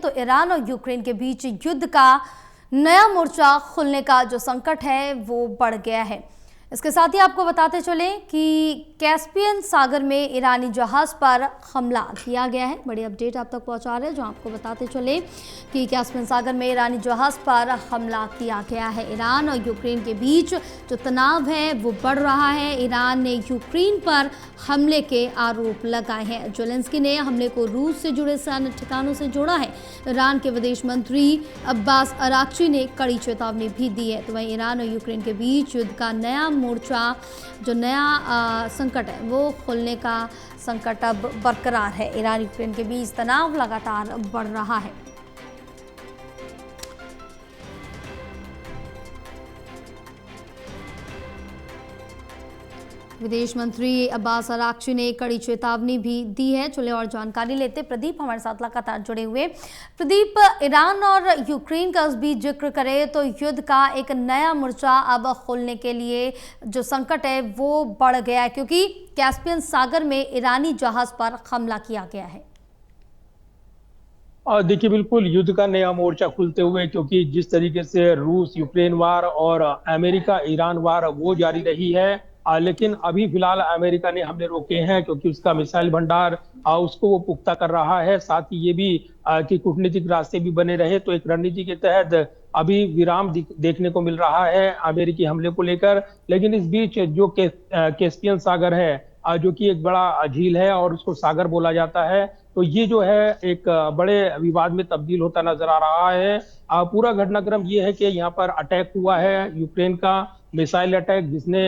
तो ईरान और यूक्रेन के बीच युद्ध का नया मोर्चा खुलने का जो संकट है वो बढ़ गया है। इसके साथ ही आपको बताते चले कि कैस्पियन सागर में ईरानी जहाज पर हमला किया गया है। बड़ी अपडेट आप तक पहुंचा रहे हैं, जो आपको बताते चले कि कैस्पियन सागर में ईरानी जहाज पर हमला किया गया है। ईरान और यूक्रेन के बीच जो तनाव है वो बढ़ रहा है। ईरान ने यूक्रेन पर हमले के आरोप लगाए हैं। ज़ेलेंस्की ने हमले को रूस से जुड़े सैन्य ठिकानों से जोड़ा है। ईरान के विदेश मंत्री अब्बास अराक्ची ने कड़ी चेतावनी भी दी है। तो वहीं ईरान और यूक्रेन के बीच युद्ध का नया मोर्चा, जो नया संकट है वो खुलने का संकट अब बरकरार है। ईरान यूक्रेन के बीच तनाव लगातार बढ़ रहा है। विदेश मंत्री अब्बास अराक्ची ने कड़ी चेतावनी भी दी है। चले और जानकारी लेते, प्रदीप हमारे साथ लगातार जुड़े हुए। प्रदीप, ईरान और यूक्रेन का इस बीच जिक्र करें तो युद्ध का एक नया मोर्चा अब खोलने के लिए जो संकट है वो बढ़ गया है, क्योंकि कैस्पियन सागर में ईरानी जहाज पर हमला किया गया है। देखिए, बिल्कुल युद्ध का नया मोर्चा खुलते हुए, क्योंकि जिस तरीके से रूस यूक्रेन वार और अमेरिका ईरान वार वो जारी रही है, लेकिन अभी फिलहाल अमेरिका ने हमले रोके हैं, क्योंकि उसका मिसाइल भंडार उसको वो पुख्ता कर रहा है। साथ ही ये भी कि कूटनीतिक रास्ते भी बने रहे, तो एक रणनीति के तहत अभी विराम देखने को मिल रहा है अमेरिकी हमले को लेकर। लेकिन इस बीच जो कैस्पियन सागर है, जो कि एक बड़ा झील है और उसको सागर बोला जाता है, तो ये जो है एक बड़े विवाद में तब्दील होता नजर आ रहा है। पूरा घटनाक्रम ये है कि यहाँ पर अटैक हुआ है, यूक्रेन का मिसाइल अटैक, जिसने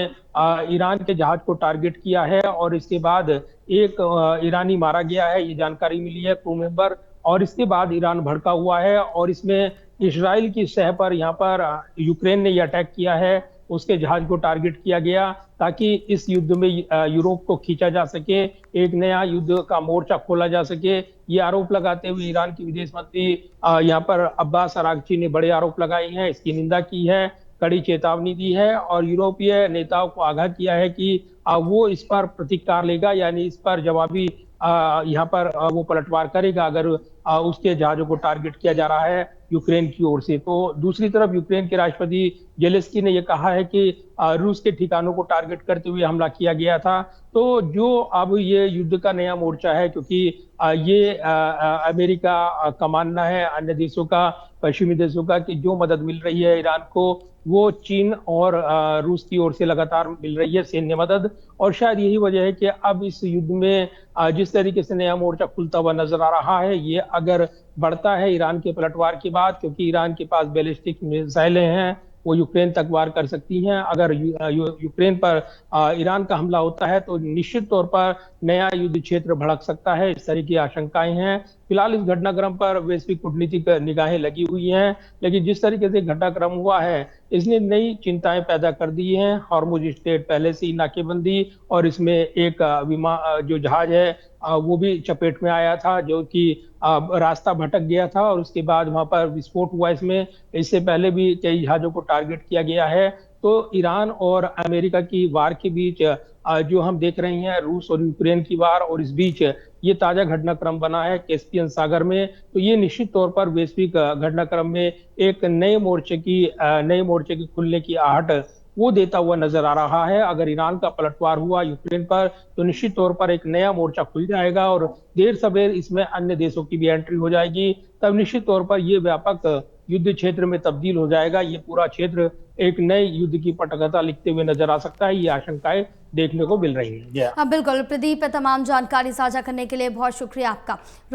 ईरान के जहाज को टारगेट किया है और इसके बाद एक ईरानी मारा गया है, ये जानकारी मिली है, क्रू मेंबर। और इसके बाद ईरान भड़का हुआ है और इसमें इजराइल की सह पर यहाँ पर यूक्रेन ने यह अटैक किया है, उसके जहाज को टारगेट किया गया ताकि इस युद्ध में यूरोप को खींचा जा सके, एक नया युद्ध का मोर्चा खोला जा सके। ये आरोप लगाते हुए ईरान के विदेश मंत्री यहाँ पर अब्बास अराक्ची ने बड़े आरोप लगाए हैं, इसकी निंदा की है, कड़ी चेतावनी दी है और यूरोपीय नेताओं को आगाह किया है कि वो इस पर प्रतिकार लेगा, यानी इस पर जवाबी यहाँ पर वो पलटवार करेगा अगर उसके जहाजों को टारगेट किया जा रहा है यूक्रेन की ओर से। तो दूसरी तरफ यूक्रेन के राष्ट्रपति जेलेंस्की ने यह कहा है कि रूस के ठिकानों को टारगेट करते हुए हमला किया गया था। तो जो अब ये युद्ध का नया मोर्चा है, क्योंकि ये अमेरिका का मानना है, अन्य देशों का, पश्चिमी देशों का, कि जो मदद मिल रही है ईरान को वो चीन और रूस की ओर से लगातार मिल रही है सैन्य मदद। और शायद यही वजह है कि अब इस युद्ध में जिस तरीके से नया मोर्चा खुलता हुआ नजर आ रहा है, ये अगर बढ़ता है ईरान के पलटवार के बाद, क्योंकि ईरान के पास बैलिस्टिक मिसाइलें हैं, वो यूक्रेन तक वार कर सकती हैं। अगर यूक्रेन पर ईरान का हमला होता है तो निश्चित तौर पर नया युद्ध क्षेत्र भड़क सकता है, इस तरह की आशंकाएं हैं। फिलहाल इस घटनाक्रम पर वैश्विक कूटनीतिक निगाहें लगी हुई हैं, लेकिन जिस तरीके से घटनाक्रम हुआ है इसने नई चिंताएं पैदा कर दी हैं। हॉर्मुज स्ट्रेट पहले से ही नाकेबंदी, और इसमें एक विमान जो जहाज है वो भी चपेट में आया था, जो कि रास्ता भटक गया था और उसके बाद वहां पर विस्फोट हुआ। इससे पहले भी कई जहाजों को टारगेट किया गया है। तो ईरान और अमेरिका की वार के बीच जो हम देख रहे हैं, रूस और यूक्रेन की वार, और इस बीच ये ताजा घटनाक्रम बना है कैस्पियन सागर में, तो ये निश्चित तौर पर वैश्विक घटनाक्रम में एक नए मोर्चे की खुलने की आहट वो देता हुआ नजर आ रहा है। अगर ईरान का पलटवार हुआ यूक्रेन पर तो निश्चित तौर पर एक नया मोर्चा खुल जाएगा और देर सवेर इसमें अन्य देशों की भी एंट्री हो जाएगी। तब निश्चित तौर पर यह व्यापक युद्ध क्षेत्र में तब्दील हो जाएगा। ये पूरा क्षेत्र एक नए युद्ध की पटकथा लिखते हुए नजर आ सकता है, ये आशंकाएं देखने को मिल रही है। हाँ बिल्कुल प्रदीप, तमाम जानकारी साझा करने के लिए बहुत शुक्रिया आपका।